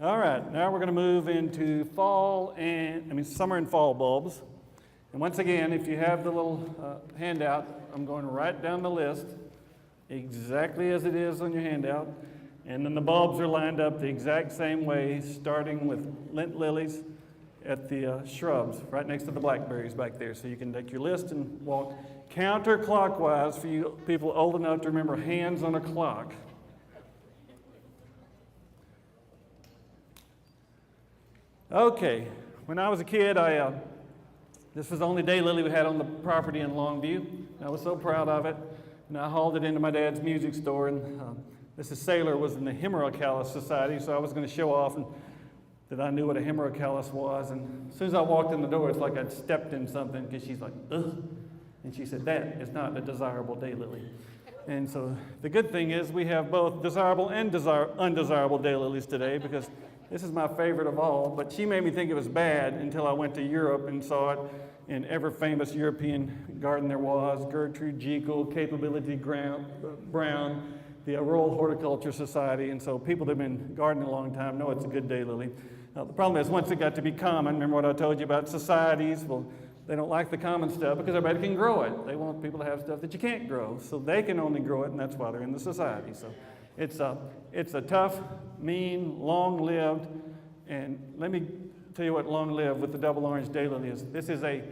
All right, now we're going to move into summer and fall bulbs. And once again, if you have the little handout, I'm going right down the list exactly as it is on your handout. And then the bulbs are lined up the exact same way, starting with lint lilies at the shrubs right next to the blackberries back there. So you can take your list and walk counterclockwise for you people old enough to remember hands on a clock. Okay, when I was a kid, this was the only daylily we had on the property in Longview. I was so proud of it, and I hauled it into my dad's music store, and Mrs. Saylor was in the Hemerocallis Society, so I was going to show off that I knew what a Hemerocallis was, and as soon as I walked in the door, it's like I'd stepped in something, because she's like, ugh, and she said, that is not a desirable daylily. And so the good thing is we have both desirable and undesirable daylilies today, because this is my favorite of all, but she made me think it was bad until I went to Europe and saw it in every famous European garden there was, Gertrude Jekyll, Capability Brown, the Royal Horticulture Society, and so people that have been gardening a long time know it's a good daylily. The problem is once it got to be common, remember what I told you about societies? Well, they don't like the common stuff because everybody can grow it. They want people to have stuff that you can't grow, so they can only grow it, and that's why they're in the society. So it's a tough, mean, long-lived, and let me tell you what long-lived with the double orange daylily is. This is a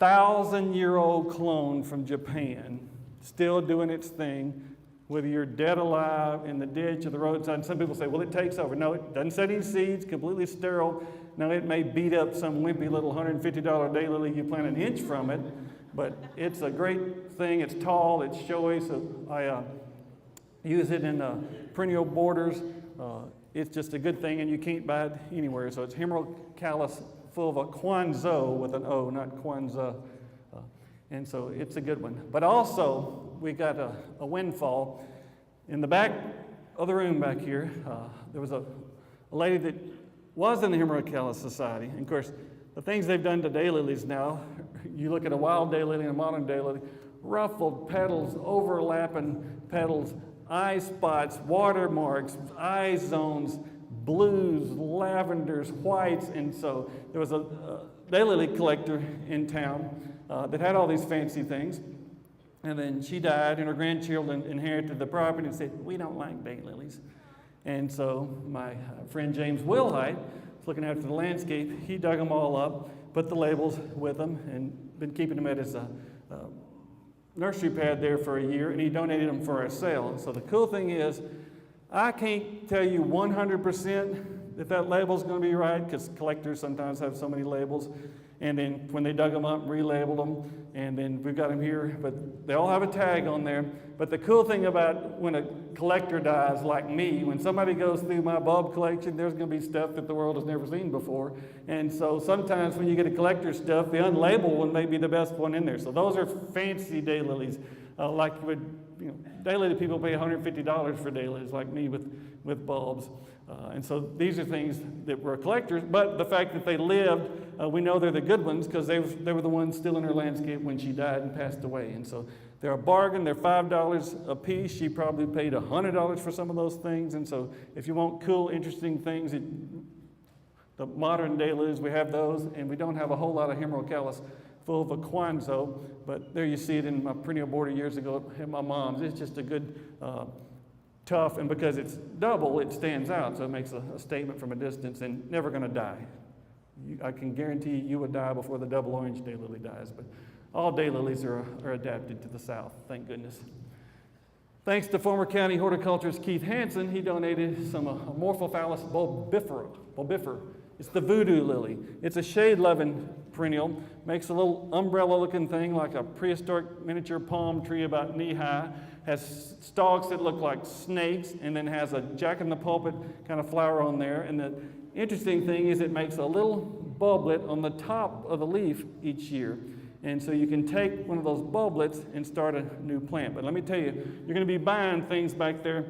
1,000-year-old clone from Japan, still doing its thing, whether you're dead alive in the ditch or the roadside. And some people say, well, it takes over. No, it doesn't set any seeds, completely sterile. Now, it may beat up some wimpy little $150 daylily you plant an inch from it, but it's a great thing. It's tall, it's showy, so I use it in perennial borders. It's just a good thing, and you can't buy it anywhere. So it's Hemerocallis fulva Kwanzaa with an O, not Kwanzaa. And so it's a good one. But also, we got a windfall. In the back of the room back here, there was a lady that was in the Hemerocallis Society. And of course, the things they've done to daylilies now, you look at a wild daylily and a modern daylily, ruffled petals, overlapping petals, eye spots, watermarks, eye zones, blues, lavenders, whites, and so there was a daylily collector in town that had all these fancy things, and then she died, and her grandchildren inherited the property and said, we don't like daylilies. And so my friend James Wilhite was looking after the landscape. He dug them all up, put the labels with them, and been keeping them at his nursery pad there for a year, and he donated them for our sale. And so the cool thing is, I can't tell you 100% if that label's going to be right, because collectors sometimes have so many labels. And then when they dug them up, relabeled them, and then we've got them here, but they all have a tag on there. But the cool thing about when a collector dies, like me, when somebody goes through my bulb collection, there's going to be stuff that the world has never seen before. And so sometimes when you get a collector's stuff, the unlabeled one may be the best one in there. So those are fancy daylilies, like you would, daylily people pay $150 for daylilies, like me with bulbs. And so these are things that were collectors, but the fact that they lived, we know they're the good ones because they were the ones still in her landscape when she died and passed away. And so they're a bargain. They're $5 a piece. She probably paid $100 for some of those things. And so if you want cool, interesting things, the modern daylilies, we have those, and we don't have a whole lot of Hemerocallis fulva Kwanzaa, but there you see it in my perennial border years ago at my mom's. It's just a good tough, and because it's double, it stands out, so it makes a statement from a distance, and never going to die. I can guarantee you would die before the double orange daylily dies, but all daylilies are adapted to the South, thank goodness. Thanks to former county horticulturist Keith Hansen, he donated some Amorphophallus bulbifera. It's the voodoo lily. It's a shade-loving perennial, makes a little umbrella-looking thing like a prehistoric miniature palm tree about knee-high, has stalks that look like snakes, and then has a jack-in-the-pulpit kind of flower on there. And the interesting thing is it makes a little bulblet on the top of the leaf each year. And so you can take one of those bulblets and start a new plant. But let me tell you, you're going to be buying things back there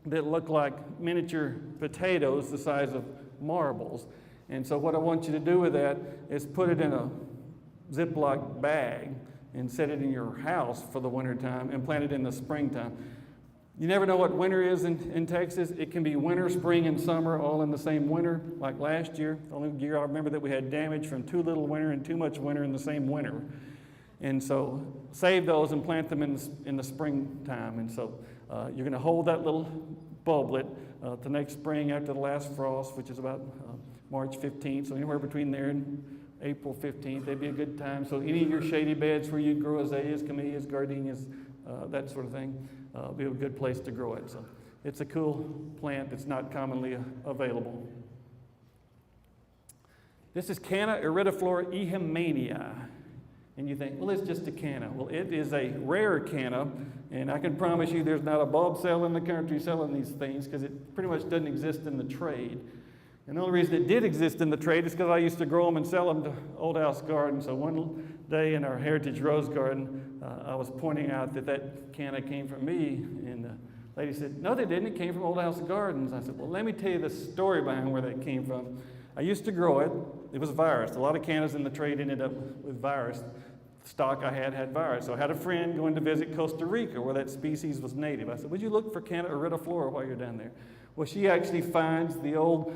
that look like miniature potatoes the size of marbles. And so what I want you to do with that is put it in a Ziploc bag and set it in your house for the winter time and plant it in the springtime. You never know what winter is in Texas. It can be winter, spring, and summer all in the same winter, like last year. The only year I remember that we had damage from too little winter and too much winter in the same winter. And so save those and plant them in the springtime. And so you're going to hold that little bulblet to next spring after the last frost, which is about March 15th. So anywhere between there and April 15th, they'd be a good time. So any of your shady beds where you grow azaleas, camellias, gardenias, that sort of thing, be a good place to grow it. So it's a cool plant that's not commonly available. This is Canna iridiflora ehimania. And you think, well, it's just a canna. Well, it is a rare canna, and I can promise you there's not a bulb seller in the country selling these things because it pretty much doesn't exist in the trade. And the only reason it did exist in the trade is because I used to grow them and sell them to Old House Garden. So one day in our Heritage Rose Garden, I was pointing out that canna came from me, and the lady said, no, they didn't. It came from Old House Gardens. I said, well, let me tell you the story behind where that came from. I used to grow it. It was virus. A lot of cannas in the trade ended up with virus. The stock I had virus. So I had a friend going to visit Costa Rica where that species was native. I said, would you look for Canna iridiflora while you're down there? Well, she actually finds the old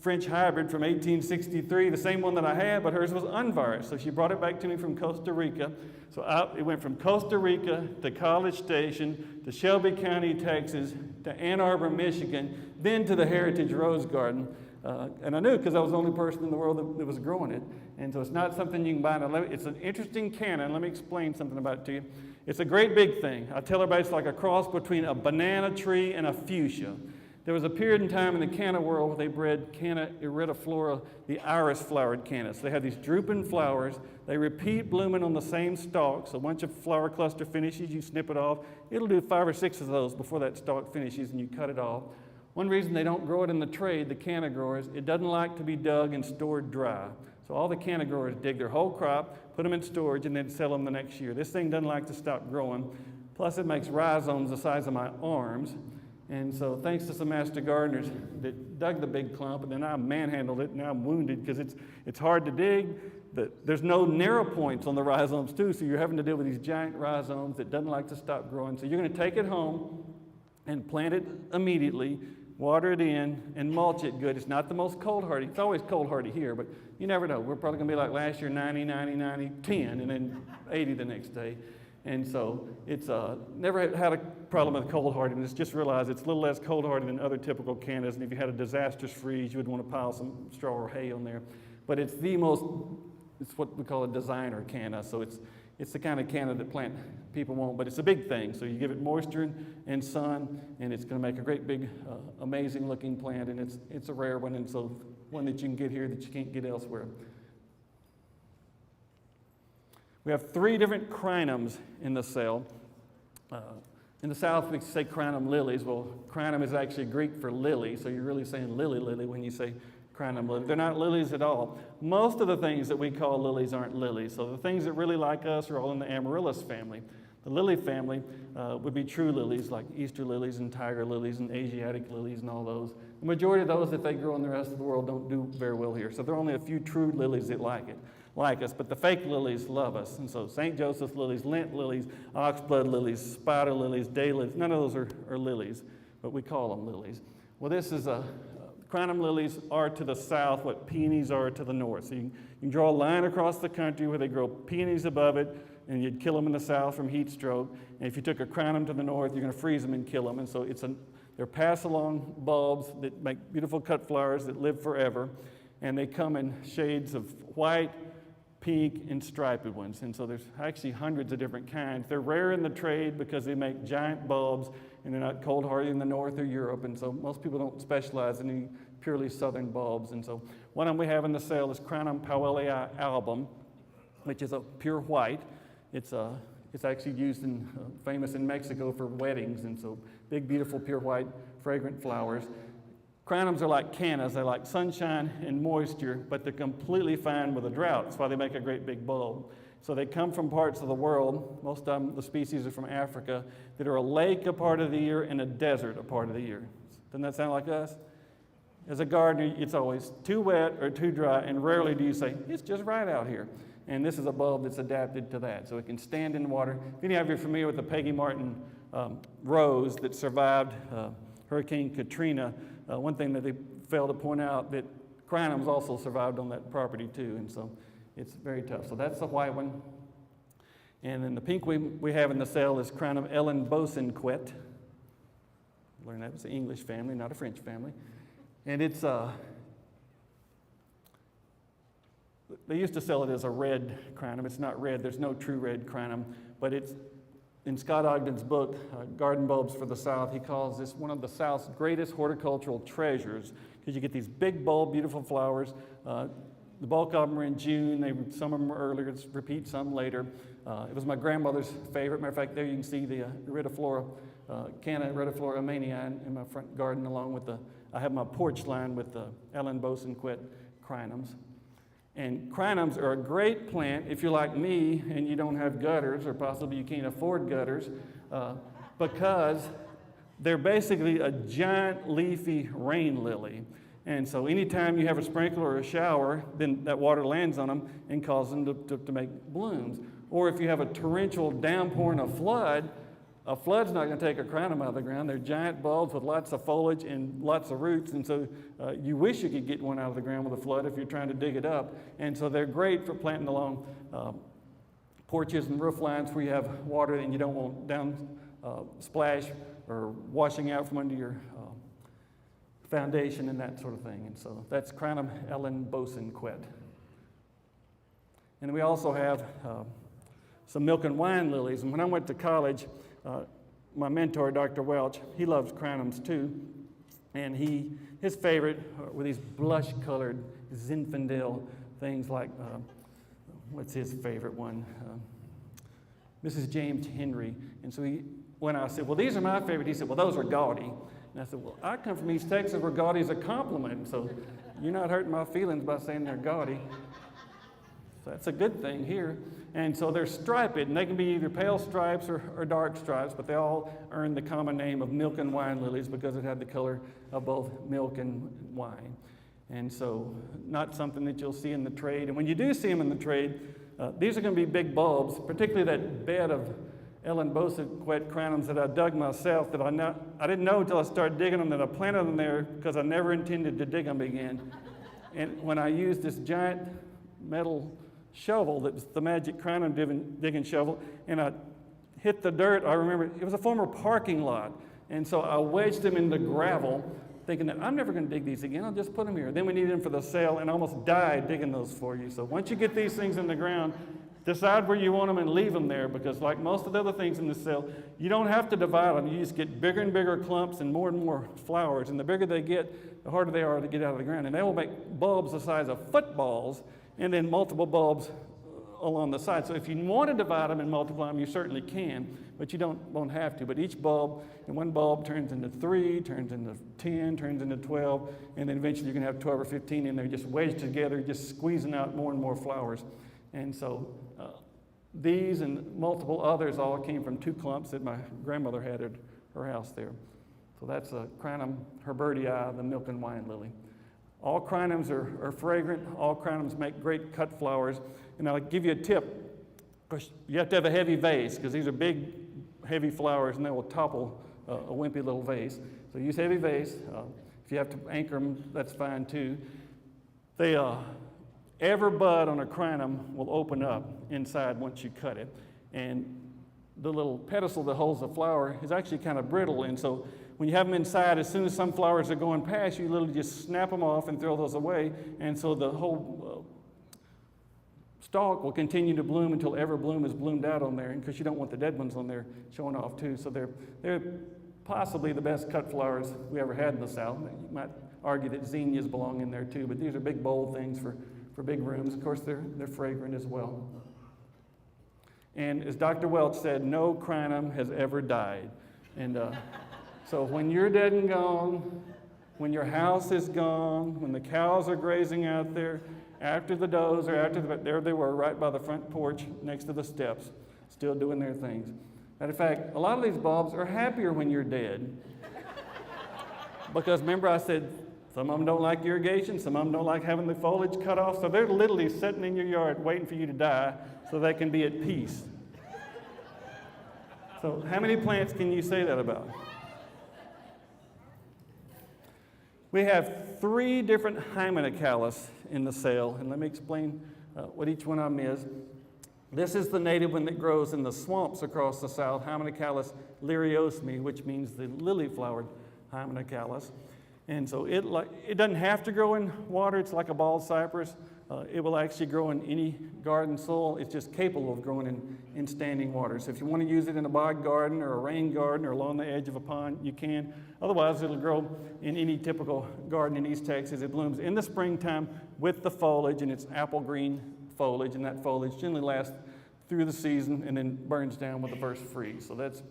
French hybrid from 1863, the same one that I had, but hers was unvirused. So she brought it back to me from Costa Rica. So it went from Costa Rica to College Station to Shelby County, Texas, to Ann Arbor, Michigan, then to the Heritage Rose Garden. And I knew because I was the only person in the world that was growing it. And so it's not something you can buy. It's an interesting canna, and let me explain something about it to you. It's a great big thing. I tell everybody it's like a cross between a banana tree and a fuchsia. There was a period in time in the canna world where they bred Canna iridiflora, the iris-flowered cannas. So they have these drooping flowers. They repeat blooming on the same stalk. So once a flower cluster finishes, you snip it off. It'll do 5 or 6 of those before that stalk finishes, and you cut it off. One reason they don't grow it in the trade, the canna growers, it doesn't like to be dug and stored dry. So all the canna growers dig their whole crop, put them in storage, and then sell them the next year. This thing doesn't like to stop growing. Plus, it makes rhizomes the size of my arms. And so thanks to some master gardeners that dug the big clump, and then I manhandled it, and now I'm wounded because it's hard to dig. There's no narrow points on the rhizomes, too, so you're having to deal with these giant rhizomes that doesn't like to stop growing. So you're going to take it home and plant it immediately, water it in, and mulch it good. It's not the most cold hardy. It's always cold hardy here, but you never know. We're probably going to be like last year, 90, 90, 90, 10, and then 80 the next day. And so it's never had a problem with cold hardiness. Just realize it's a little less cold hardy than other typical cannas. And if you had a disastrous freeze, you would want to pile some straw or hay on there. But it's it's what we call a designer canna. So it's the kind of canna that plant people want, but it's a big thing. So you give it moisture and sun, and it's going to make a great big, amazing looking plant. And it's a rare one, and so one that you can get here that you can't get elsewhere. We have 3 different crinums in the cell. In the South, we say crinum lilies. Well, crinum is actually Greek for lily, so you're really saying lily when you say crinum lily. They're not lilies at all. Most of the things that we call lilies aren't lilies. So the things that really like us are all in the amaryllis family. The lily family would be true lilies, like Easter lilies and tiger lilies and Asiatic lilies and all those. The majority of those, if they grow in the rest of the world, don't do very well here. So there are only a few true lilies that like us, but the fake lilies love us. And so St. Joseph's lilies, lint lilies, oxblood lilies, spider lilies, daylilies, none of those are lilies, but we call them lilies. Well, this is crinum lilies are to the south what peonies are to the north. So you can draw a line across the country where they grow peonies above it, and you'd kill them in the south from heat stroke. And if you took a crinum to the north, you're going to freeze them and kill them. And so they're pass-along bulbs that make beautiful cut flowers that live forever, and they come in shades of white, pink, and striped ones. And so there's actually hundreds of different kinds. They're rare in the trade because they make giant bulbs, and they're not cold hardy in the north or Europe. And so most people don't specialize in any purely southern bulbs. And so one of them we have in the sale is Crinum powellii album, which is a pure white. It's actually used famous in Mexico for weddings. And so big, beautiful, pure white, fragrant flowers. Crinums are like cannas. They like sunshine and moisture, but they're completely fine with a drought. That's why they make a great big bulb. So they come from parts of the world, most of them, the species are from Africa, that are a lake a part of the year and a desert a part of the year. Doesn't that sound like us? As a gardener, it's always too wet or too dry, and rarely do you say, it's just right out here. And this is a bulb that's adapted to that. So it can stand in water. If any of you are familiar with the Peggy Martin rows that survived Hurricane Katrina. One thing that they failed to point out, that crinums also survived on that property too, and so it's very tough. So that's the white one. And then the pink we have in the sale is Crinum ellenbosenquet. Learned that was an English family, not a French family. And it's, they used to sell it as a red crinum. It's not red, there's no true red crinum, but it's, in Scott Ogden's book, Garden Bulbs for the South, he calls this one of the South's greatest horticultural treasures, because you get these big bulb, beautiful flowers. The bulk of them are in June. Some of them are earlier, repeat some later. It was my grandmother's favorite. Matter of fact, there you can see the Iridiflora, Canna Iridiflora mania in my front garden, along with I have my porch lined with the ellenbosenquet crinums. And crinums are a great plant if you're like me and you don't have gutters, or possibly you can't afford gutters, because they're basically a giant leafy rain lily. And so anytime you have a sprinkler or a shower, then that water lands on them and causes them to make blooms. Or if you have a torrential downpour and a flood's not going to take a crinum out of the ground. They're giant bulbs with lots of foliage and lots of roots, and so you wish you could get one out of the ground with a flood if you're trying to dig it up. And so they're great for planting along porches and roof lines where you have water and you don't want down splash or washing out from under your foundation and that sort of thing. And so that's Crinum ellenbosenquet. And we also have some milk and wine lilies. And when I went to college, my mentor, Dr. Welch, he loves crinums too. And his favorite were these blush-colored Zinfandel things like, what's his favorite one? Mrs. James Henry. And so when I said, well, these are my favorite, he said, well, those are gaudy. And I said, well, I come from East Texas where gaudy is a compliment, so you're not hurting my feelings by saying they're gaudy. So that's a good thing here. And so they're striped, and they can be either pale stripes or dark stripes, but they all earn the common name of milk and wine lilies because it had the color of both milk and wine. And so not something that you'll see in the trade. And when you do see them in the trade, these are going to be big bulbs, particularly that bed of ellenbosenquet crinums that I dug myself, that I didn't know until I started digging them that I planted them there because I never intended to dig them again. And when I used this giant metal shovel that was the magic crinum digging shovel, and I hit the dirt, I remember it was a former parking lot, and so I wedged them in the gravel, thinking that I'm never going to dig these again, I'll just put them here. Then we needed them for the sale, and I almost died digging those for you. So once you get these things in the ground, decide where you want them and leave them there, because like most of the other things in the cell, you don't have to divide them. You just get bigger and bigger clumps and more flowers, and the bigger they get, the harder they are to get out of the ground. And they will make bulbs the size of footballs, and then multiple bulbs along the side. So if you want to divide them and multiply them, you certainly can, but you won't have to. But each bulb, and one bulb turns into 3, turns into 10, turns into 12, and then eventually you can have 12 or 15 in there just wedged together, just squeezing out more and more flowers. And so these and multiple others all came from 2 clumps that my grandmother had at her house there. So that's a Crinum herbertii, the milk and wine lily. All crinums are fragrant. All crinums make great cut flowers. And I'll give you a tip. You have to have a heavy vase, because these are big, heavy flowers, and they will topple a wimpy little vase. So use heavy vase. If you have to anchor them, that's fine too. Every bud on a crinum will open up inside once you cut it. And the little pedestal that holds the flower is actually kind of brittle, and so when you have them inside, as soon as some flowers are going past, you literally just snap them off and throw those away, and so the whole stalk will continue to bloom until every bloom is bloomed out on there, because you don't want the dead ones on there showing off too. So they're possibly the best cut flowers we ever had in the South. You might argue that zinnias belong in there too, but these are big, bold things for big rooms. Of course, they're fragrant as well. And as Dr. Welch said, no crinum has ever died. And so when you're dead and gone, when your house is gone, when the cows are grazing out there, after the does or there they were right by the front porch next to the steps, still doing their things. Matter of fact, a lot of these bulbs are happier when you're dead. Because remember I said, some of them don't like irrigation, some of them don't like having the foliage cut off, so they're literally sitting in your yard waiting for you to die so they can be at peace. So how many plants can you say that about? We have 3 different Hymenocallis in the sale, and let me explain what each one of them is. This is the native one that grows in the swamps across the south, Hymenocallis liriosmi, which means the lily-flowered Hymenocallis. And so it doesn't have to grow in water. It's like a bald cypress. It will actually grow in any garden soil. It's just capable of growing in standing water. So if you want to use it in a bog garden or a rain garden or along the edge of a pond, you can. Otherwise, it'll grow in any typical garden in East Texas. It blooms in the springtime with the foliage, and it's apple green foliage, and that foliage generally lasts through the season and then burns down with the first freeze. So that's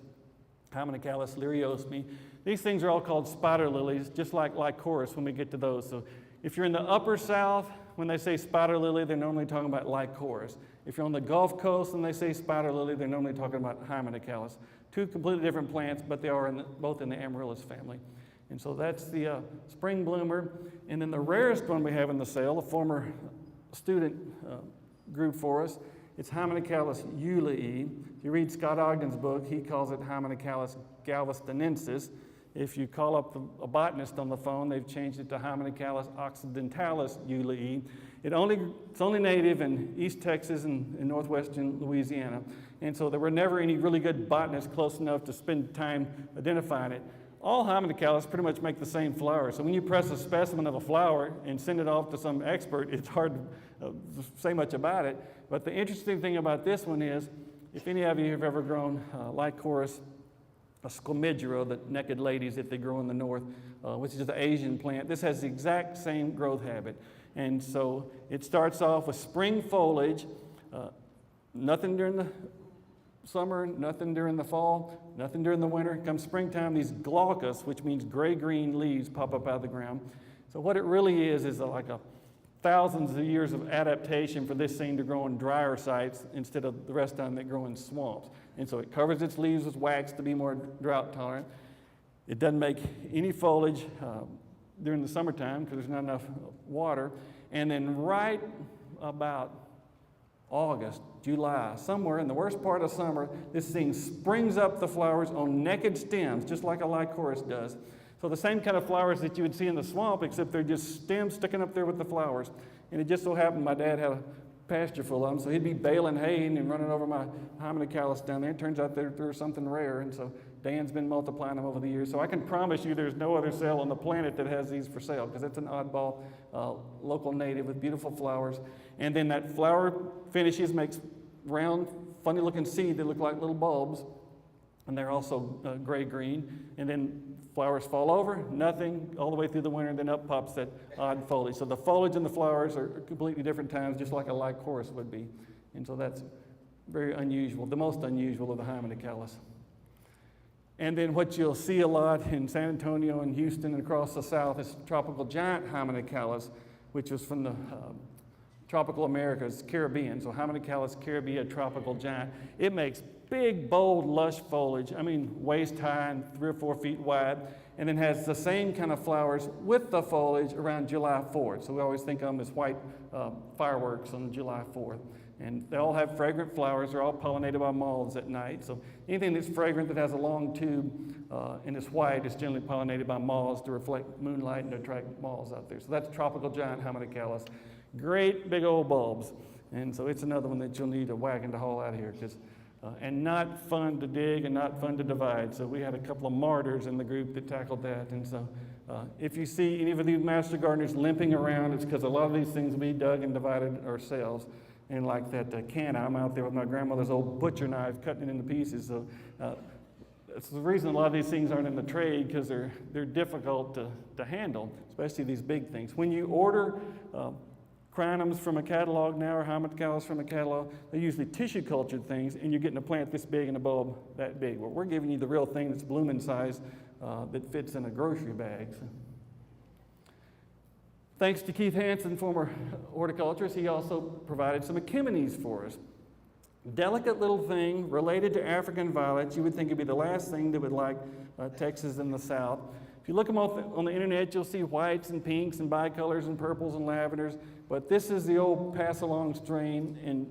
Hymenocallis liriosmi. These things are all called spider lilies, just like Lycoris when we get to those. So if you're in the upper south, when they say spider lily, they're normally talking about Lycoris. If you're on the Gulf Coast and they say spider lily, they're normally talking about Hymenocallis. 2 completely different plants, but they are both in the Amaryllis family. And so that's the spring bloomer. And then the rarest one we have in the sale, a former student group for us, it's Hymenocallis ulei. If you read Scott Ogden's book, he calls it Hymenocallis galvestonensis. If you call up a botanist on the phone, they've changed it to Hymenocallis occidentalis ulei. It's only native in East Texas and in northwestern Louisiana. And so there were never any really good botanists close enough to spend time identifying it. All Hymenocallis pretty much make the same flower. So when you press a specimen of a flower and send it off to some expert, it's hard to say much about it. But the interesting thing about this one is, if any of you have ever grown Lycoris, a sclymidra, the naked ladies that they grow in the north, which is the Asian plant. This has the exact same growth habit. And so it starts off with spring foliage, nothing during the summer, nothing during the fall, nothing during the winter. Comes springtime, these glaucous, which means gray-green leaves, pop up out of the ground. So what it really is like thousands of years of adaptation for this thing to grow in drier sites instead of the rest of them that grow in swamps. And so it covers its leaves with wax to be more drought tolerant. It doesn't make any foliage during the summertime because there's not enough water. And then right about August, July, somewhere in the worst part of summer, this thing springs up the flowers on naked stems, just like a Lycoris does. So the same kind of flowers that you would see in the swamp, except they're just stems sticking up there with the flowers. And it just so happened my dad had a pasture full of them, so he'd be baling hay and running over my Hymenocallis down there. It turns out they're something rare, and so Dan's been multiplying them over the years. So I can promise you there's no other sale on the planet that has these for sale, because it's an oddball local native with beautiful flowers. And then that flower finishes, makes round, funny-looking seed that look like little bulbs, and they're also gray-green. And then flowers fall over, nothing, all the way through the winter, and then up pops that odd foliage. So the foliage and the flowers are completely different times, just like a Lycoris would be. And so that's very unusual, the most unusual of the Hymenocallis. And then what you'll see a lot in San Antonio and Houston and across the south is tropical giant Hymenocallis, which was from the tropical Americas, Caribbean. So Hymenocallis caribea tropical giant. It makes big, bold, lush foliage, waist high and 3 or 4 feet wide, and then has the same kind of flowers with the foliage around July 4th. So we always think of them as white fireworks on July 4th. And they all have fragrant flowers. They're all pollinated by moths at night. So anything that's fragrant that has a long tube and is white is generally pollinated by moths to reflect moonlight and to attract moths out there. So that's tropical giant Hymenocallis. Great big old bulbs. And so it's another one that you'll need a wagon to haul out of here, and not fun to dig and not fun to divide. So we had a couple of martyrs in the group that tackled that. And so if you see any of these master gardeners limping around, it's because a lot of these things we dug and divided ourselves. And like that canna, I'm out there with my grandmother's old butcher knife cutting it into pieces. So that's the reason a lot of these things aren't in the trade, because they're difficult to handle, especially these big things. When you order crinums from a catalog now, or Hymenocallis from a catalog, they're usually tissue cultured things, and you're getting a plant this big and a bulb that big. Well, we're giving you the real thing that's blooming size that fits in a grocery bag. So. Thanks to Keith Hansen, former horticulturist, he also provided some achemones for us. Delicate little thing related to African violets. You would think it'd be the last thing that would like Texas in the South. If you look them on the internet, you'll see whites and pinks and bicolors and purples and lavenders. But this is the old pass-along strain, and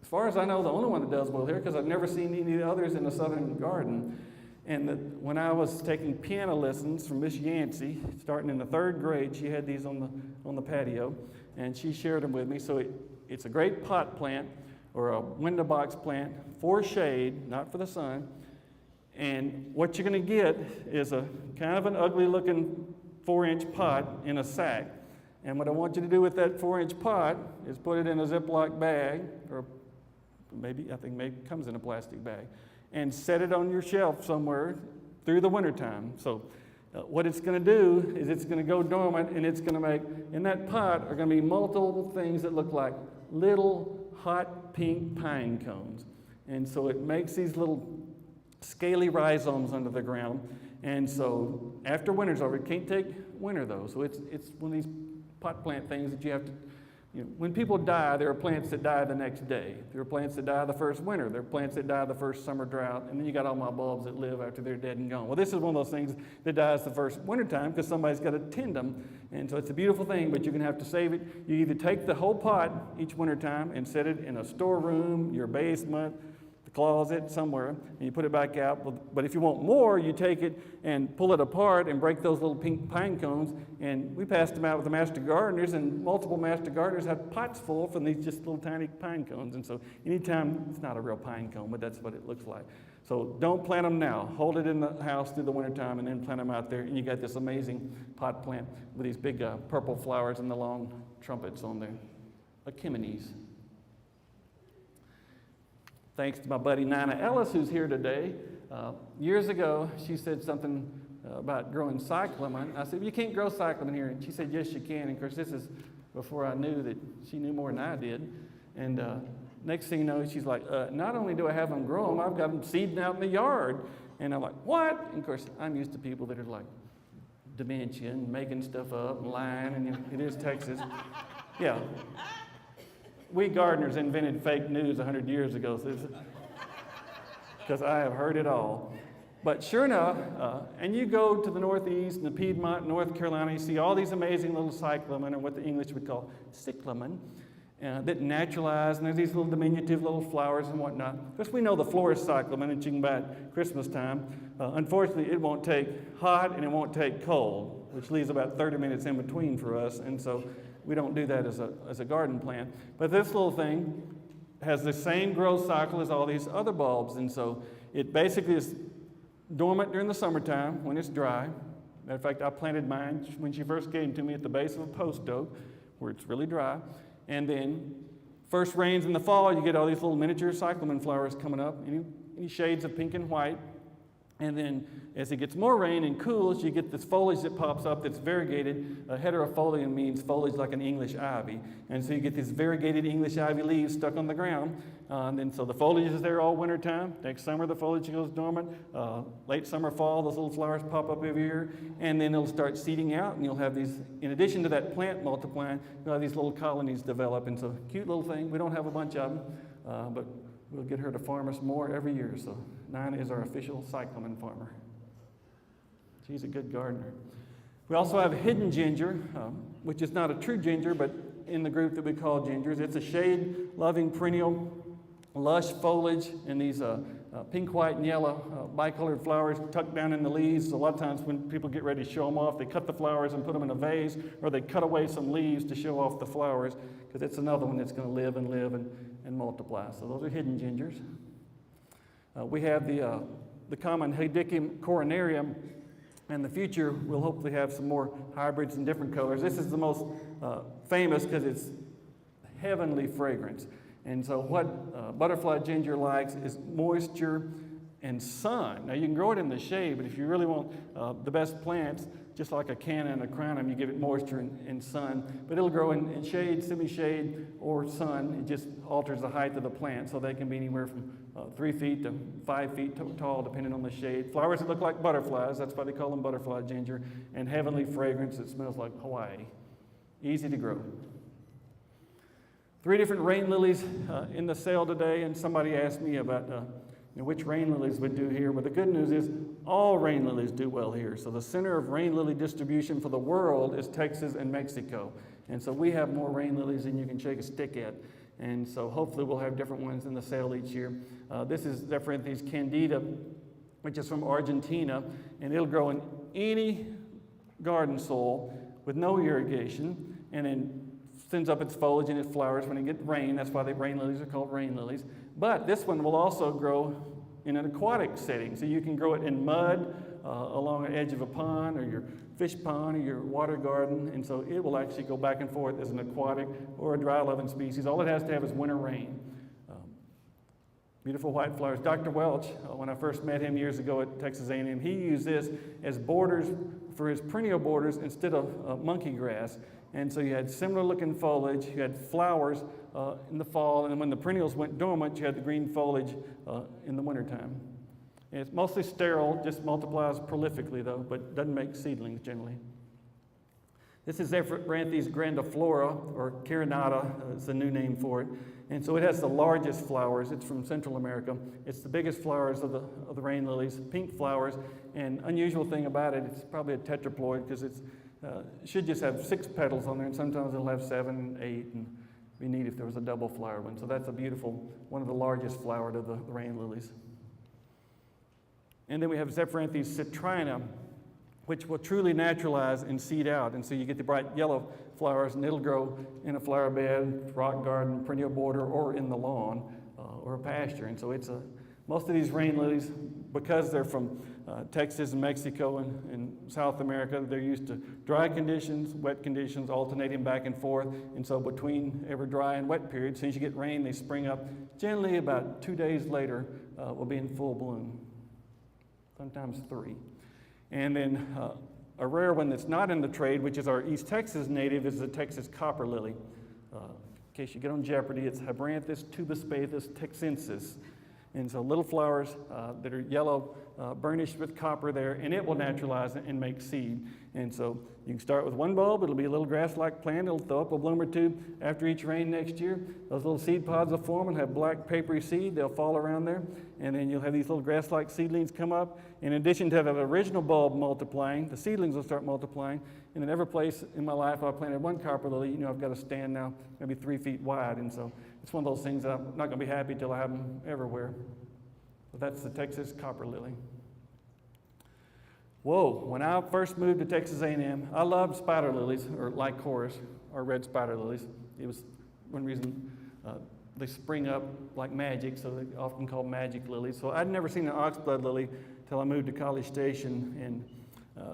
as far as I know, the only one that does well here, because I've never seen any others in the southern garden. And when I was taking piano lessons from Miss Yancey, starting in the 3rd grade, she had these on the patio, and she shared them with me. So it's a great pot plant or a window box plant for shade, not for the sun. And what you're going to get is a kind of an ugly-looking 4-inch pot in a sack. And what I want you to do with that 4-inch pot is put it in a Ziploc bag, or maybe it comes in a plastic bag, and set it on your shelf somewhere through the wintertime. So what it's going to do is it's going to go dormant, and it's going to make, in that pot are going to be multiple things that look like little hot pink pine cones. And so it makes these little scaly rhizomes under the ground. And so after winter's over, it can't take winter though. So it's one of these pot plant things that you have to, when people die, there are plants that die the next day. There are plants that die the first winter. There are plants that die the first summer drought. And then you got all my bulbs that live after they're dead and gone. Well, this is one of those things that dies the first wintertime because somebody's got to tend them. And so it's a beautiful thing, but you're going to have to save it. You either take the whole pot each wintertime and set it in a storeroom, your basement, the closet, somewhere, and you put it back out. But if you want more, you take it and pull it apart and break those little pink pine cones. And we passed them out with the master gardeners, and multiple master gardeners have pots full from these just little tiny pine cones. And so anytime, it's not a real pine cone, but that's what it looks like. So don't plant them now. Hold it in the house through the wintertime and then plant them out there. And you got this amazing pot plant with these big purple flowers and the long trumpets on there, Achemines. Thanks to my buddy Nina Ellis, who's here today. Years ago, she said something about growing cyclamen. I said, you can't grow cyclamen here. And she said, yes, you can. And of course, this is before I knew that she knew more than I did. And next thing you know, she's like, not only do I have them grow them, I've got them seeding out in the yard. And I'm like, what? And of course, I'm used to people that are like dementia and making stuff up and lying, and it is Texas. Yeah. We gardeners invented fake news 100 years ago, because I have heard it all. But sure enough, and you go to the Northeast and the Piedmont, North Carolina, you see all these amazing little cyclamen, or what the English would call cyclamen, that naturalize, and there's these little diminutive little flowers and whatnot. Because we know the florist cyclamen that you can buy at Christmas time. Unfortunately, it won't take hot and it won't take cold, which leaves about 30 minutes in between for us, and so we don't do that as a garden plant. But this little thing has the same growth cycle as all these other bulbs, and so it basically is dormant during the summertime when it's dry. Matter of fact, I planted mine when she first came to me at the base of a post oak where it's really dry. And then first rains in the fall, you get all these little miniature cyclamen flowers coming up, any shades of pink and white. And then as it gets more rain and cools, you get this foliage that pops up that's variegated. Heterofolium means foliage like an English ivy. And so you get these variegated English ivy leaves stuck on the ground. And so the foliage is there all wintertime. Next summer, the foliage goes dormant. Late summer, fall, those little flowers pop up every year. And then it'll start seeding out, and you'll have these, in addition to that plant multiplying, you'll have these little colonies develop. And so cute little thing. We don't have a bunch of them, but we'll get her to farm us more every year. So Nina is our official cyclamen farmer. She's a good gardener. We also have hidden ginger, which is not a true ginger, but in the group that we call gingers. It's a shade-loving perennial, lush foliage, and these pink, white, and yellow bicolored flowers tucked down in the leaves. A lot of times when people get ready to show them off, they cut the flowers and put them in a vase, or they cut away some leaves to show off the flowers, because it's another one that's going to live and multiply. So those are hidden gingers. We have the common Hedychium coronarium. In the future, we'll hopefully have some more hybrids in different colors. This is the most famous because it's heavenly fragrance. And so what butterfly ginger likes is moisture and sun. Now you can grow it in the shade, but if you really want the best plants, just like a canna and a crinum, you give it moisture and sun. But it'll grow in shade, semi-shade, or sun. It just alters the height of the plant, so they can be anywhere from 3 feet to 5 feet tall, depending on the shade. Flowers that look like butterflies, that's why they call them butterfly ginger, and heavenly fragrance that smells like Hawaii. Easy to grow. 3 different rain lilies in the sale today, and somebody asked me about which rain lilies would do here. But the good news is all rain lilies do well here. So the center of rain lily distribution for the world is Texas and Mexico. And so we have more rain lilies than you can shake a stick at. And so hopefully we'll have different ones in the sale each year. This is Zephyranthes candida, which is from Argentina, and it'll grow in any garden soil with no irrigation, and then sends up its foliage and its flowers when it gets rain. That's why the rain lilies are called rain lilies. But this one will also grow in an aquatic setting. So you can grow it in mud along the edge of a pond or your fish pond or your water garden. And so it will actually go back and forth as an aquatic or a dry loving species. All it has to have is winter rain. Beautiful white flowers. Dr. Welch, when I first met him years ago at Texas A&M, he used this as borders for his perennial borders instead of monkey grass. And so you had similar looking foliage, you had flowers in the fall, and when the perennials went dormant, you had the green foliage in the wintertime. And it's mostly sterile, just multiplies prolifically though, but doesn't make seedlings generally. This is Zephyranthes grandiflora, or carinata, is the new name for it. And so it has the largest flowers. It's from Central America. It's the biggest flowers of the rain lilies, pink flowers. And unusual thing about it, it's probably a tetraploid because it should just have 6 petals on there, and sometimes it'll have 7 and 8, and it'd be neat if there was a double flowered one. So that's a beautiful, one of the largest flowered of the rain lilies. And then we have Zephyranthes citrina, which will truly naturalize and seed out. And so you get the bright yellow flowers, and it'll grow in a flower bed, rock garden, perennial border, or in the lawn, or a pasture. And so it's most of these rain lilies, because they're from Texas and Mexico and South America, they're used to dry conditions, wet conditions, alternating back and forth. And so between every dry and wet period, as soon as you get rain, they spring up. Generally about 2 days later, will be in full bloom, sometimes 3. And then a rare one that's not in the trade, which is our East Texas native, is the Texas copper lily. In case you get on Jeopardy, it's Zephyranthes tubospathus texensis. And so little flowers that are yellow, burnished with copper there, and it will naturalize and make seed. And so you can start with one bulb. It'll be a little grass-like plant. It'll throw up a bloom or two after each rain next year. Those little seed pods will form and have black papery seed. They'll fall around there, and then you'll have these little grass-like seedlings come up. In addition to that original bulb multiplying, the seedlings will start multiplying. And in every place in my life I planted one copper lily, you know, I've got a stand now maybe 3 feet wide. And so it's one of those things that I'm not going to be happy till I have them everywhere. But that's the Texas copper lily. Whoa, when I first moved to Texas A&M, I loved spider lilies, or lycoris, or red spider lilies. It was one reason they spring up like magic, so they're often called magic lilies. So I'd never seen an oxblood lily till I moved to College Station, and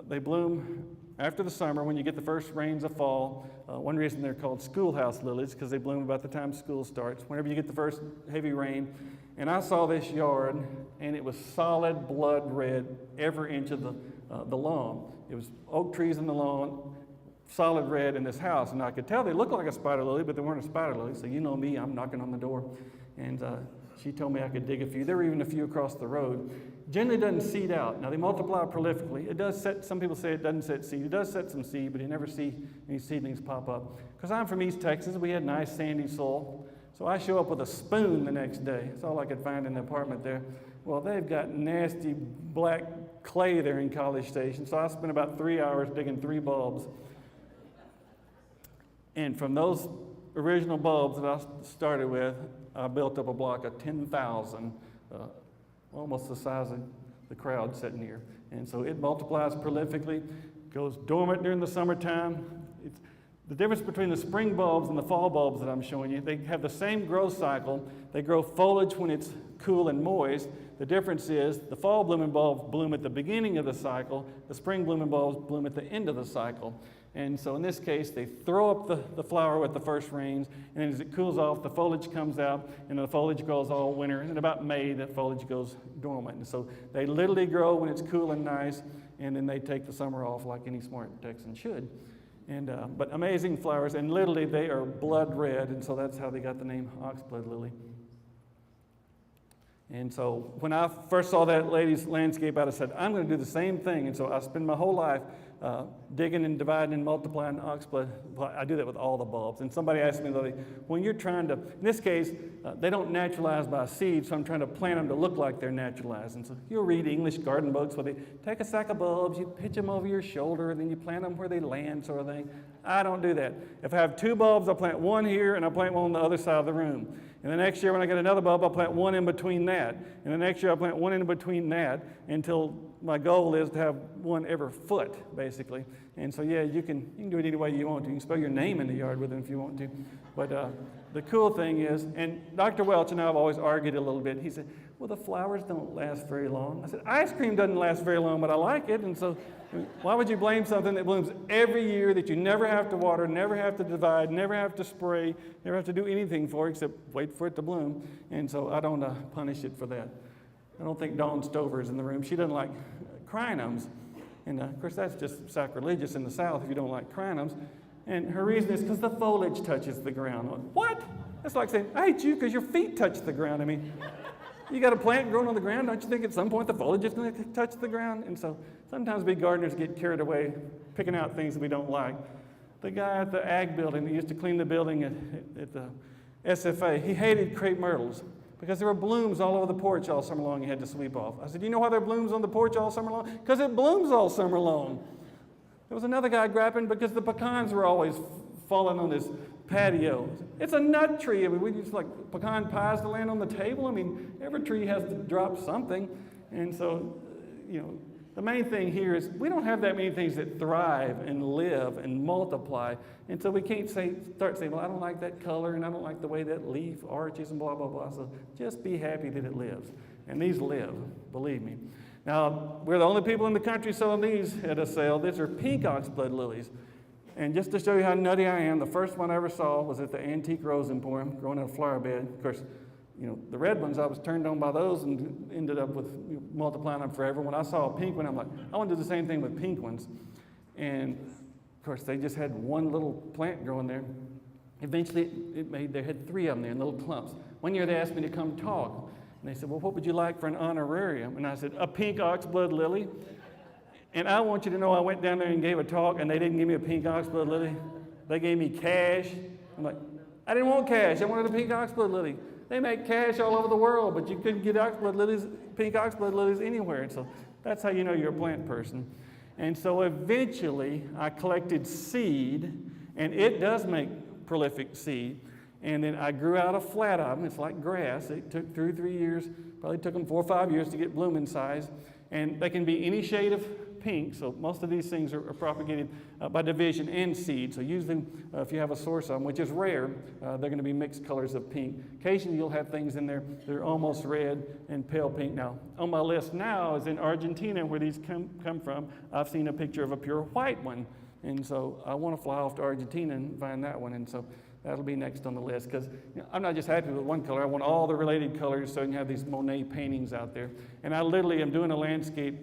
they bloom after the summer when you get the first rains of fall. One reason they're called schoolhouse lilies, because they bloom about the time school starts, whenever you get the first heavy rain. And I saw this yard, and it was solid blood red every inch of the lawn. It was oak trees in the lawn, solid red in this house. And I could tell they looked like a spider lily, but they weren't a spider lily. So you know me, I'm knocking on the door. And she told me I could dig a few. There were even a few across the road. Generally doesn't seed out. Now they multiply prolifically. It does set, some people say it doesn't set seed. It does set some seed, but you never see any seedlings pop up. Because I'm from East Texas, we had nice sandy soil. So I show up with a spoon the next day. That's all I could find in the apartment there. Well, they've got nasty black clay there in College Station. So I spent about 3 hours digging 3 bulbs. And from those original bulbs that I started with, I built up a block of 10,000, almost the size of the crowd sitting here. And so it multiplies prolifically, goes dormant during the summertime. The difference between the spring bulbs and the fall bulbs that I'm showing you, they have the same growth cycle. They grow foliage when it's cool and moist. The difference is the fall blooming bulbs bloom at the beginning of the cycle. The spring blooming bulbs bloom at the end of the cycle. And so in this case, they throw up the flower with the first rains, and then as it cools off, the foliage comes out, and the foliage grows all winter. And about May, that foliage goes dormant. And so they literally grow when it's cool and nice, and then they take the summer off like any smart Texan should. And but amazing flowers, and literally they are blood red, and so that's how they got the name oxblood lily. And so when I first saw that lady's landscape out, I said, I'm going to do the same thing. And so I spend my whole life digging and dividing and multiplying oxblood. I do that with all the bulbs. And somebody asked me the other day, when you're trying to, in this case, they don't naturalize by seed, so I'm trying to plant them to look like they're naturalized. And so you'll read English garden books where they take a sack of bulbs, you pitch them over your shoulder, and then you plant them where they land, sort of thing. I don't do that. If I have 2 bulbs, I'll plant one here and I'll plant one on the other side of the room. And the next year when I get another bulb, I'll plant one in between that. And the next year I'll plant one in between that until my goal is to have one every foot, basically. And so, yeah, you can do it any way you want to. You can spell your name in the yard with it if you want to. But the cool thing is, and Dr. Welch and I have always argued a little bit. He said, well, the flowers don't last very long. I said, ice cream doesn't last very long, but I like it. And so why would you blame something that blooms every year that you never have to water, never have to divide, never have to spray, never have to do anything for except wait for it to bloom? And so I don't punish it for that. I don't think Dawn Stover is in the room. She doesn't like crinums. And of course, that's just sacrilegious in the South if you don't like crinums. And her reason is because the foliage touches the ground. What? That's like saying, I hate you because your feet touch the ground. I mean, you got a plant growing on the ground, don't you think at some point the foliage is going to touch the ground? And so sometimes we gardeners get carried away picking out things that we don't like. The guy at the ag building that used to clean the building at the SFA, he hated crepe myrtles because there were blooms all over the porch all summer long he had to sweep off. I said, do you know why there are blooms on the porch all summer long? Because it blooms all summer long. There was another guy griping because the pecans were always falling on his patio. It's a nut tree. I mean, we just like pecan pies to land on the table. I mean, every tree has to drop something. And so, the main thing here is we don't have that many things that thrive and live and multiply. And so we can't start saying, well, I don't like that color and I don't like the way that leaf arches and blah, blah, blah. So just be happy that it lives. And these live, believe me. Now, we're the only people in the country selling these at a sale. These are pink oxblood lilies. And just to show you how nutty I am, the first one I ever saw was at the Antique Rose Emporium, growing in a flower bed. Of course, the red ones, I was turned on by those and ended up with multiplying them forever. When I saw a pink one, I'm like, I want to do the same thing with pink ones. And, of course, they just had one little plant growing there. Eventually, they had 3 of them there in little clumps. One year they asked me to come talk. And they said, well, what would you like for an honorarium? And I said, a pink oxblood lily. And I want you to know I went down there and gave a talk, and they didn't give me a pink oxblood lily. They gave me cash. I'm like, I didn't want cash. I wanted a pink oxblood lily. They make cash all over the world, but you couldn't get pink oxblood lilies anywhere. And so that's how you know you're a plant person. And so eventually I collected seed, and it does make prolific seed. And then I grew out a flat of them. It's like grass. It took 2 or 3 years. Probably took them 4 or 5 years to get blooming size. And they can be any shade of pink. So most of these things are propagated by division and seed. So usually if you have a source of them, which is rare, they're going to be mixed colors of pink. Occasionally you'll have things in there that are almost red and pale pink. Now, on my list now is in Argentina, where these come from. I've seen a picture of a pure white one. And so I want to fly off to Argentina and find that one. And so that'll be next on the list, because I'm not just happy with one color. I want all the related colors so you can have these Monet paintings out there. And I literally am doing a landscape,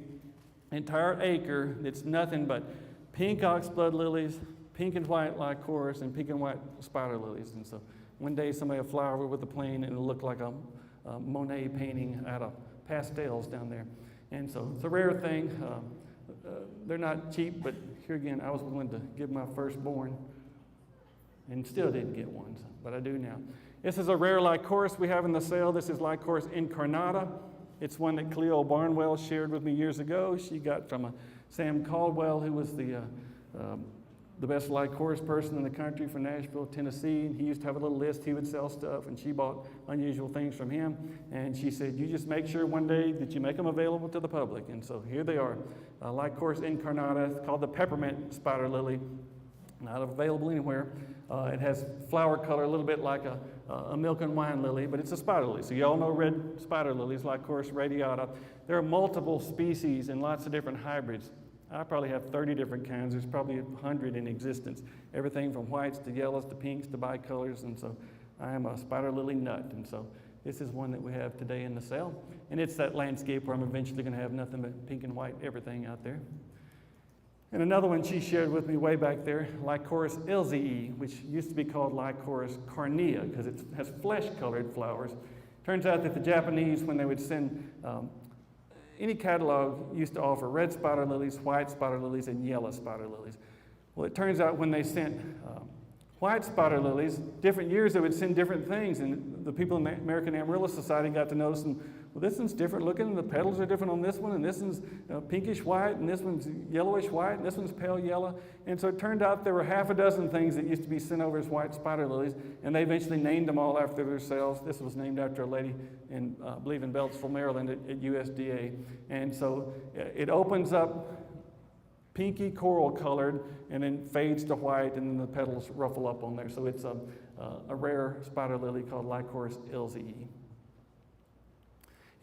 entire acre that's nothing but pink oxblood lilies, pink and white lycoris, and pink and white spider lilies. And so one day somebody will fly over with a plane and it'll look like a Monet painting out of pastels down there. And so it's a rare thing. They're not cheap, but here again, I was willing to give my firstborn and still didn't get one, but I do now. This is a rare lycoris we have in the sale. This is lycoris incarnata. It's one that Cleo Barnwell shared with me years ago. She got from Sam Caldwell, who was the best lycoris person in the country from Nashville, Tennessee. And he used to have a little list. He would sell stuff, and she bought unusual things from him. And she said, you just make sure one day that you make them available to the public. And so here they are. Lycoris incarnata. It's called the peppermint spider lily. Not available anywhere. It has flower color a little bit like a milk and wine lily, but it's a spider lily. So you all know red spider lilies, Lycoris radiata. There are multiple species and lots of different hybrids. I probably have 30 different kinds. There's probably 100 in existence. Everything from whites to yellows to pinks to bicolors. And so I am a spider lily nut. And so this is one that we have today in the sale. And it's that landscape where I'm eventually going to have nothing but pink and white everything out there. And another one she shared with me way back there, Lycoris ilzii, which used to be called Lycoris carnea because it has flesh-colored flowers. Turns out that the Japanese, when they would send, any catalog used to offer red spider lilies, white spider lilies, and yellow spider lilies. Well, it turns out when they sent White spider lilies, different years they would send different things, and the people in the American Amaryllis Society got to notice them. Well, this one's different looking, and the petals are different on this one, and this one's pinkish white, and this one's yellowish white, and this one's pale yellow. And so it turned out there were half a dozen things that used to be sent over as white spider lilies, and they eventually named them all after themselves. This was named after a lady in, I believe in Beltsville, Maryland at USDA. And so it opens up pinky coral colored and then fades to white, and then the petals ruffle up on there. So it's a rare spider lily called Lycoris LZE.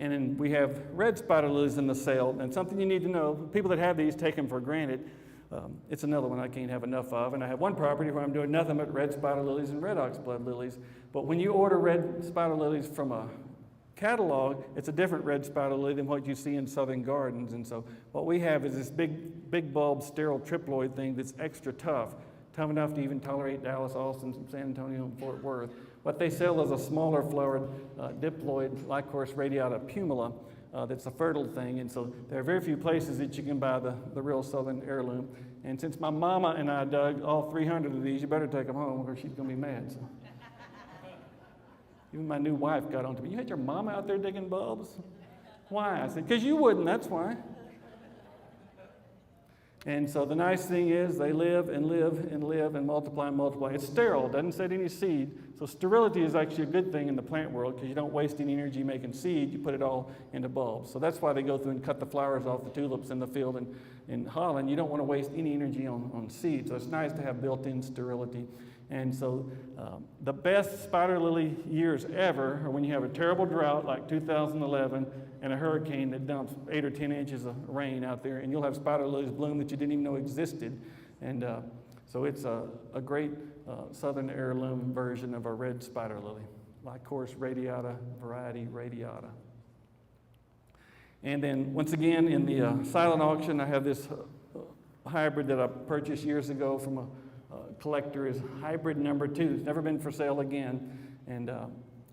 And then we have red spider lilies in the sale. And something you need to know, people that have these take them for granted. It's another one I can't have enough of. And I have one property where I'm doing nothing but red spider lilies and red oxblood lilies. But when you order red spider lilies from a catalog, it's a different red spider lily than what you see in Southern Gardens. And so what we have is this big bulb sterile triploid thing that's extra tough enough to even tolerate Dallas, Austin, San Antonio, and Fort Worth. What they sell is a smaller flowered diploid Lycoris radiata pumila that's a fertile thing. And so there are very few places that you can buy the real Southern heirloom. And since my mama and I dug all 300 of these, you better take them home or she's going to be mad. So. Even my new wife got on to me. You had your mama out there digging bulbs? Why? I said, because you wouldn't, that's why. And so the nice thing is they live and live and live and multiply and multiply. It's sterile, it doesn't set any seed. So sterility is actually a good thing in the plant world because you don't waste any energy making seed, you put it all into bulbs. So that's why they go through and cut the flowers off the tulips in the field in Holland. You don't want to waste any energy on seed, so it's nice to have built-in sterility. And so the best spider lily years ever are when you have a terrible drought like 2011 and a hurricane that dumps 8 or 10 inches of rain out there, and you'll have spider lilies bloom that you didn't even know existed. And so it's a great southern heirloom version of a red spider lily, Lycoris radiata, variety radiata. And then once again in the silent auction, I have this hybrid that I purchased years ago from a collector, is hybrid number 2. It's never been for sale again. And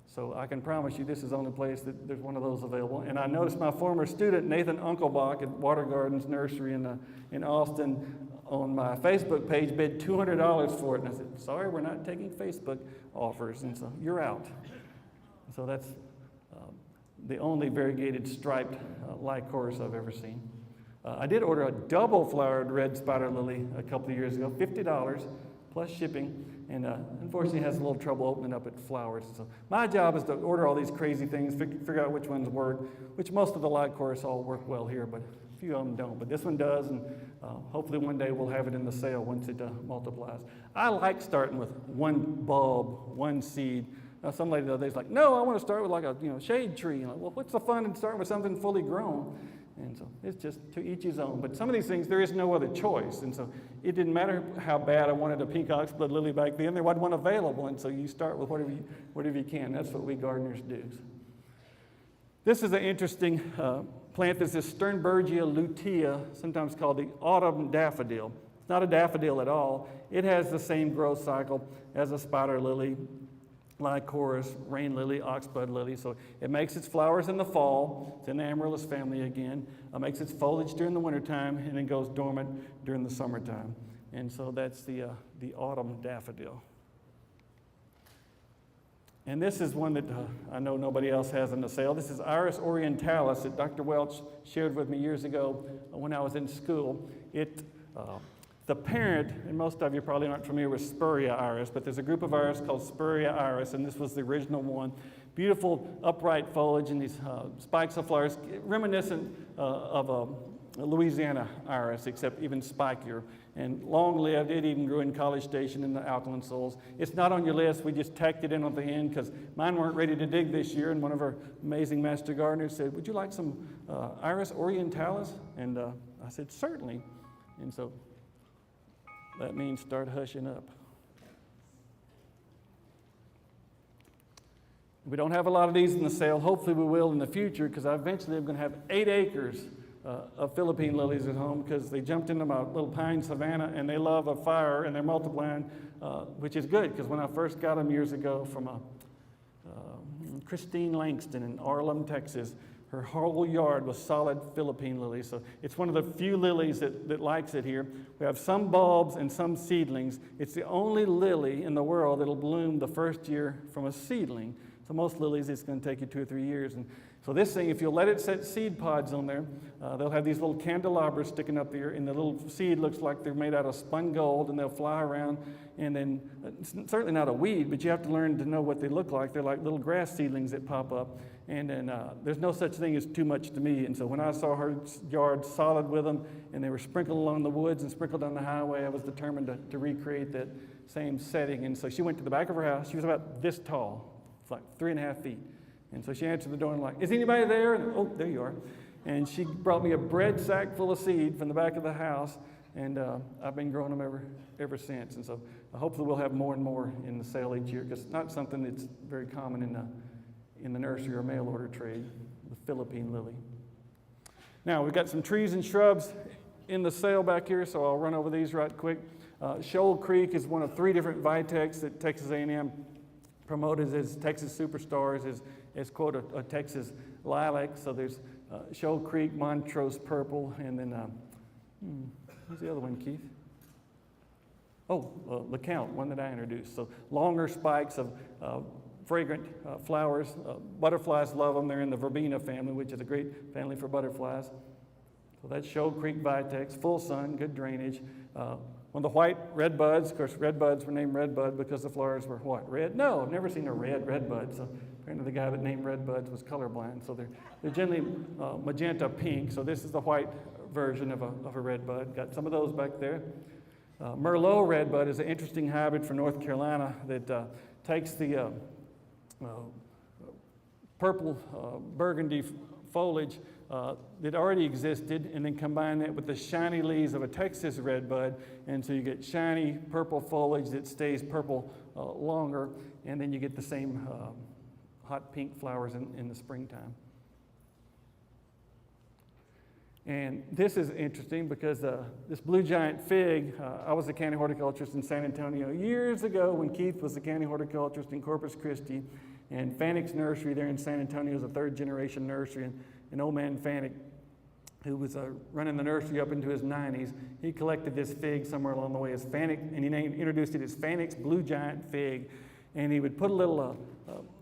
so I can promise you this is the only place that there's one of those available. And I noticed my former student, Nathan Unkelbach at Water Gardens Nursery in Austin, on my Facebook page bid $200 for it. And I said, sorry, we're not taking Facebook offers. And so you're out. So that's the only variegated striped Lycoris I've ever seen. I did order a double-flowered red spider lily a couple of years ago, $50 plus shipping, and unfortunately has a little trouble opening up its flowers. So my job is to order all these crazy things, figure out which ones work, which most of the Lycoris all work well here, but a few of them don't. But this one does, and hopefully one day we'll have it in the sale once it multiplies. I like starting with one bulb, one seed. Now, some lady the other day is like, no, I want to start with like a shade tree. And like, well, what's the fun in starting with something fully grown? And so it's just to each his own. But some of these things, there is no other choice. And so it didn't matter how bad I wanted a pink oxblood lily back then. There wasn't one available. And so you start with whatever you can. That's what we gardeners do. This is an interesting plant. This is Sternbergia lutea, sometimes called the autumn daffodil. It's not a daffodil at all. It has the same growth cycle as a spider lily, Lycoris, rain lily, oxblood lily. So it makes its flowers in the fall. It's in the amaryllis family again. It makes its foliage during the wintertime and then goes dormant during the summertime. And so that's the autumn daffodil. And this is one that I know nobody else has in the sale. This is Iris orientalis that Dr. Welch shared with me years ago when I was in school. The parent, and most of you probably aren't familiar with Spurria iris, but there's a group of iris called Spurria iris, and this was the original one. Beautiful upright foliage and these spikes of flowers, reminiscent of a Louisiana iris, except even spikier. And long-lived, it even grew in College Station in the alkaline soils. It's not on your list. We just tacked it in on the end because mine weren't ready to dig this year, and one of our amazing master gardeners said, would you like some Iris orientalis? And I said, certainly. And so that means start hushing up. We don't have a lot of these in the sale. Hopefully we will in the future because eventually I'm going to have 8 acres of Philippine lilies at home because they jumped into my little pine savanna and they love a fire and they're multiplying, which is good because when I first got them years ago from Christine Langston in Arlem, Texas, her whole yard was solid Philippine lilies. So it's one of the few lilies that likes it here. We have some bulbs and some seedlings. It's the only lily in the world that'll bloom the first year from a seedling. So most lilies, it's going to take you 2 or 3 years. And so this thing, if you'll let it set seed pods on there, they'll have these little candelabras sticking up there, and the little seed looks like they're made out of spun gold, and they'll fly around. And then it's certainly not a weed, but you have to learn to know what they look like. They're like little grass seedlings that pop up. And then there's no such thing as too much to me. And so when I saw her yard solid with them, and they were sprinkled along the woods and sprinkled on the highway, I was determined to recreate that same setting. And so she went to the back of her house. She was about this tall. It's like 3.5 feet. And so she answered the door and like, is anybody there? And, oh, there you are. And she brought me a bread sack full of seed from the back of the house. And I've been growing them ever since. And so hopefully we'll have more and more in the sale each year, because it's not something that's very common in the nursery or mail order trade, the Philippine lily. Now, we've got some trees and shrubs in the sale back here, so I'll run over these right quick. Shoal Creek is one of 3 different Vitex that Texas A&M promoted as Texas Superstars, as quote, a Texas lilac. So there's Shoal Creek, Montrose Purple, and then, who's the other one, Keith? Oh, LeCount, one that I introduced. So longer spikes of fragrant flowers. Butterflies love them. They're in the verbena family, which is a great family for butterflies. So that's Shoal Creek Vitex, full sun, good drainage. One of the white red buds, of course, red buds were named red bud because the flowers were what, red? No, I've never seen a red bud. So apparently the guy that named red buds was colorblind. So they're generally magenta pink. So this is the white version of a red bud. Got some of those back there. Merlot red bud is an interesting hybrid from North Carolina that takes the purple burgundy foliage that already existed, and then combine that with the shiny leaves of a Texas redbud, and so you get shiny purple foliage that stays purple longer, and then you get the same hot pink flowers in the springtime. And this is interesting because this blue giant fig, I was a county horticulturist in San Antonio years ago when Keith was the county horticulturist in Corpus Christi, and Fanick's nursery there in San Antonio is a 3rd generation nursery, and old man Fanick, who was running the nursery up into his 90s, he collected this fig somewhere along the way as Fanick, and he introduced it as Fanick's blue giant fig. And he would put the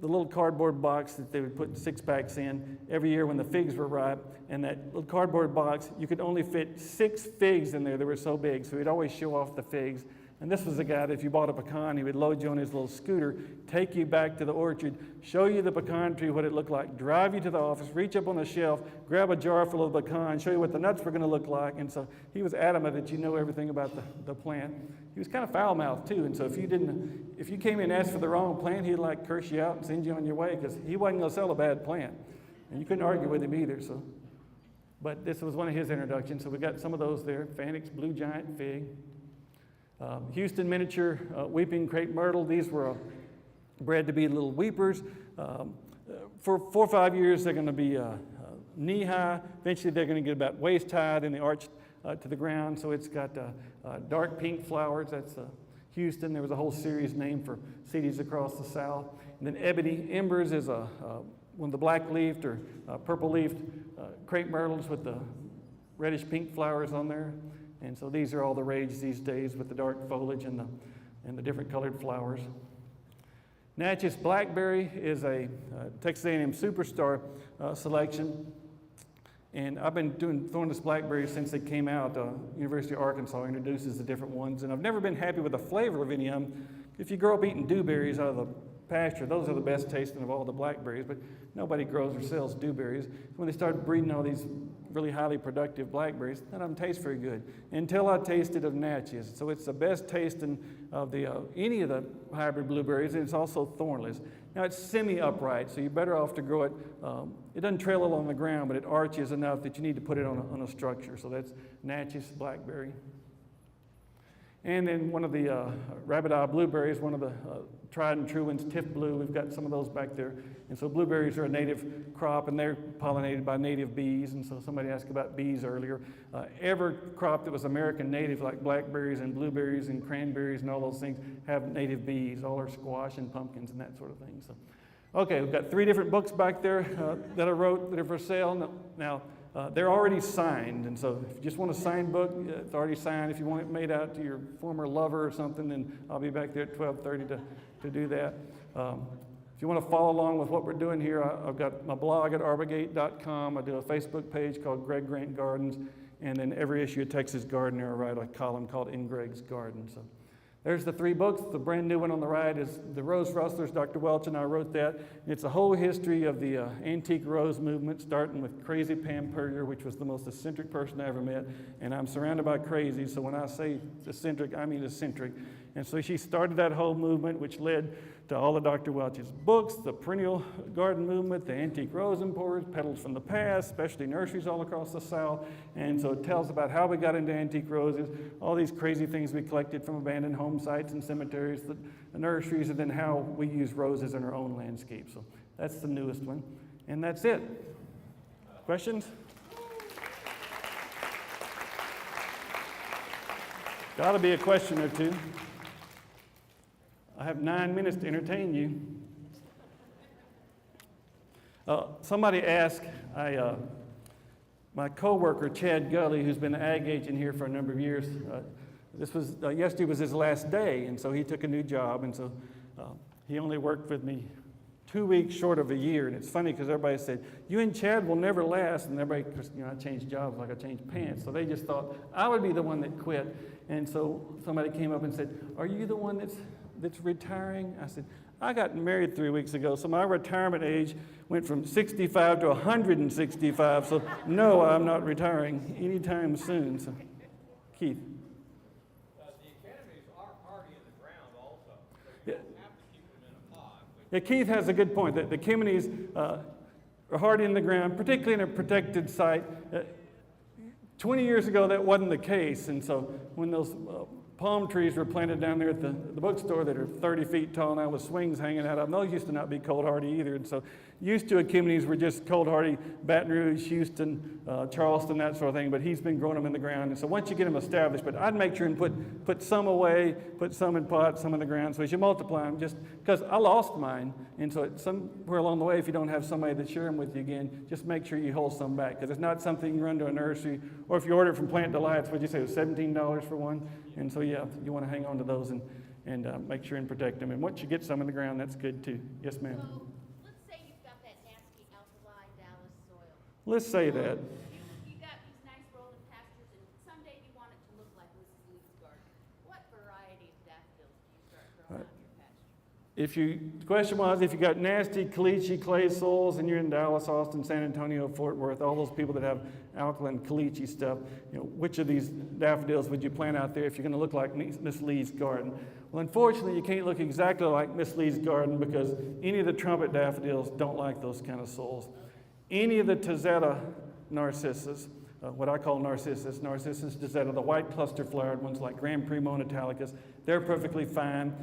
little cardboard box that they would put 6-packs in every year when the figs were ripe. And that little cardboard box, you could only fit 6 figs in there. They were so big. So he'd always show off the figs. And this was the guy that if you bought a pecan, he would load you on his little scooter, take you back to the orchard, show you the pecan tree, what it looked like, drive you to the office, reach up on the shelf, grab a jar full of pecan, show you what the nuts were going to look like. And so he was adamant that you know everything about the plant. He was kind of foul-mouthed too, and so if you came in and asked for the wrong plant, he'd like curse you out and send you on your way, because he wasn't going to sell a bad plant, and you couldn't argue with him either. So, but this was one of his introductions, so we got some of those there. Fanick's blue giant fig, Houston miniature weeping crapemyrtle. These were bred to be little weepers. For 4 or 5 years, they're going to be knee high. Eventually, they're going to get about waist high, then they arch to the ground. So it's got dark pink flowers. That's Houston. There was a whole series named for cities across the South. And then Ebony. Embers is one of the black-leafed or purple-leafed crepe myrtles with the reddish-pink flowers on there. And so these are all the rage these days with the dark foliage and the different colored flowers. Natchez Blackberry is a Texas A&M Superstar selection. And I've been doing thornless blackberries since they came out. University of Arkansas introduces the different ones. And I've never been happy with the flavor of any of them. If you grow up eating dewberries out of the pasture, those are the best tasting of all the blackberries, but nobody grows or sells dewberries. When they started breeding all these really highly productive blackberries, none of them taste very good until I tasted of Natchez. So it's the best tasting of any of the hybrid blueberries, and it's also thornless. Now it's semi-upright, so you're better off to grow it. It doesn't trail along the ground, but it arches enough that you need to put it on a structure. So that's Natchez blackberry. And then one of the rabbit eye blueberries, one of the tried and true ones, Tiff Blue. We've got some of those back there. And so blueberries are a native crop, and they're pollinated by native bees. And so somebody asked about bees earlier. Every crop that was American native, like blackberries and blueberries and cranberries and all those things, have native bees. All are squash and pumpkins and that sort of thing. So Okay, we've got 3 different books back there that I wrote that are for sale. Now, they're already signed, and so if you just want a signed book, it's already signed. If you want it made out to your former lover or something, then I'll be back there at 12:30 to do that. If you want to follow along with what we're doing here, I've got my blog at arborgate.com. I do a Facebook page called Greg Grant Gardens, and then every issue of Texas Gardener, I write a column called In Greg's Garden. So there's the 3 books. The brand new one on the right is The Rose Rustlers. Dr. Welch and I wrote that. It's a whole history of the antique rose movement, starting with Crazy Pam Puryear, which was the most eccentric person I ever met. And I'm surrounded by crazies, so when I say eccentric, I mean eccentric. And so she started that whole movement, which led to all of Dr. Welch's books, the perennial garden movement, the antique rose importers, petals from the past, specialty nurseries all across the South. And so it tells about how we got into antique roses, all these crazy things we collected from abandoned home sites and cemeteries, the nurseries, and then how we use roses in our own landscape. So that's the newest one. And that's it. Questions? Got to be a question or two. I have 9 minutes to entertain you. Somebody asked, my coworker Chad Gully, who's been an ag agent here for a number of years, yesterday was his last day, and so he took a new job, and so he only worked with me 2 weeks short of a year. And it's funny because everybody said, you and Chad will never last, and everybody, because I changed jobs like I changed pants, so they just thought I would be the one that quit. And so somebody came up and said, are you the one that's retiring? I said, I got married 3 weeks ago, so my retirement age went from 65 to 165, so no, I'm not retiring anytime soon. So, Keith. The academies are hardy in the ground also, so you don't have to keep them in a pot. Yeah, Keith has a good point that the academies are hardy in the ground, particularly in a protected site. 20 years ago, that wasn't the case, and so when those palm trees were planted down there at the bookstore that are 30 feet tall now with swings hanging out of them, those used to not be cold hardy either. And so used to achemones were just cold hardy, Baton Rouge, Houston, Charleston, that sort of thing, but he's been growing them in the ground. And so once you get them established, but I'd make sure and put some away, put some in pots, some in the ground. So as you multiply them, just because I lost mine, and so somewhere along the way, if you don't have somebody to share them with you again, just make sure you hold some back, because it's not something you can run to a nursery, or if you order it from Plant Delights, what'd you say, it was $17 for one? And so yeah, you want to hang on to those and make sure and protect them. And once you get some in the ground, that's good too. Yes, ma'am. So let's say you've got that nasty alkali Dallas soil. Let's say that. You got these nice rolling pastures, and someday you want it to look like Mrs. Lee's garden. What variety of daffodils do you start growing out in your pasture? The question was, if you got nasty caliche clay soils and you're in Dallas, Austin, San Antonio, Fort Worth, all those people that have alkaline caliche stuff, which of these daffodils would you plant out there if you're going to look like Miss Lee's garden? Well, unfortunately, you can't look exactly like Miss Lee's garden because any of the trumpet daffodils don't like those kind of soils. Any of the Tazetta narcissus, what I call Narcissus Tazetta, the white cluster flowered ones like Grand Primo and Italicus, they're perfectly fine.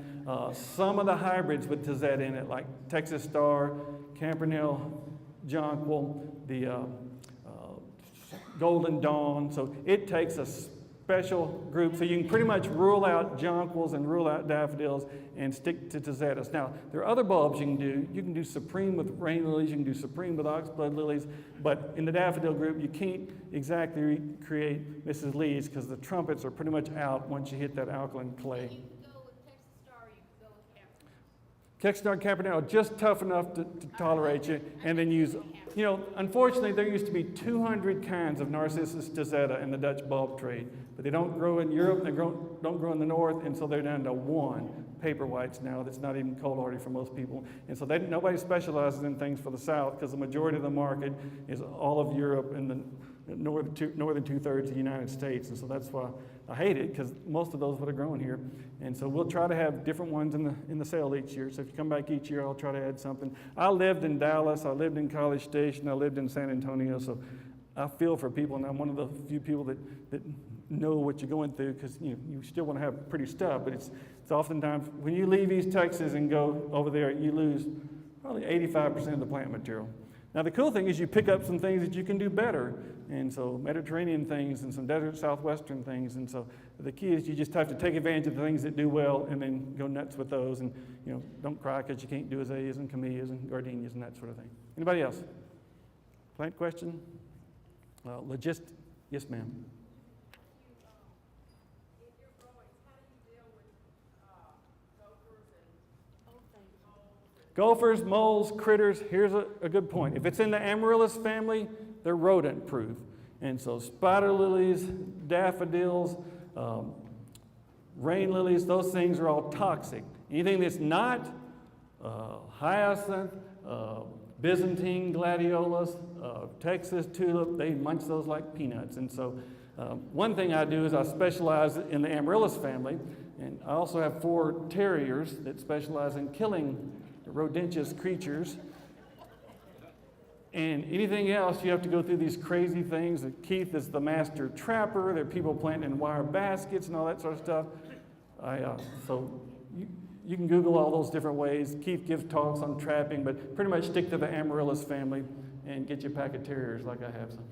Some of the hybrids with Tazetta in it, like Texas Star, Campanile, Jonquil, the Golden Dawn. So it takes a special group. So you can pretty much rule out jonquils and rule out daffodils and stick to Tazettas. Now, there are other bulbs you can do. You can do supreme with rain lilies. You can do supreme with oxblood lilies. But in the daffodil group, you can't exactly recreate Mrs. Lee's because the trumpets are pretty much out once you hit that alkaline clay. You can go with Texas Star, you can go with Campanile. Texas Star and Campanile are just tough enough to tolerate you, and then use, unfortunately there used to be 200 kinds of Narcissus Tazetta in the Dutch bulb trade, but they don't grow in Europe, they don't grow in the north, and so they're down to one paper whites now that's not even cold hardy for most people. And so nobody specializes in things for the south because the majority of the market is all of Europe and the northern two-thirds of the United States, and so that's why I hate it, because most of those would have grown here. And so we'll try to have different ones in the sale each year. So if you come back each year, I'll try to add something. I lived in Dallas, I lived in College Station, I lived in San Antonio, so I feel for people, and I'm one of the few people that know what you're going through, because you still want to have pretty stuff, but it's oftentimes, when you leave East Texas and go over there, you lose probably 85% of the plant material. Now, the cool thing is you pick up some things that you can do better. And so Mediterranean things and some desert southwestern things. And so the key is you just have to take advantage of the things that do well and then go nuts with those. And, don't cry because you can't do azaleas and camellias and gardenias and that sort of thing. Anybody else? Plant question? Yes, ma'am. Gophers, moles, critters, here's a good point. If it's in the amaryllis family, they're rodent proof. And so spider lilies, daffodils, rain lilies, those things are all toxic. Anything that's not, hyacinth, Byzantine gladiolus, Texas tulip, they munch those like peanuts. And so one thing I do is I specialize in the amaryllis family, and I also have 4 terriers that specialize in killing rodentious creatures. And anything else, you have to go through these crazy things. Keith is the master trapper. There are people planting in wire baskets and all that sort of stuff. So you can Google all those different ways. Keith gives talks on trapping, but pretty much stick to the amaryllis family and get you a pack of terriers like I have some.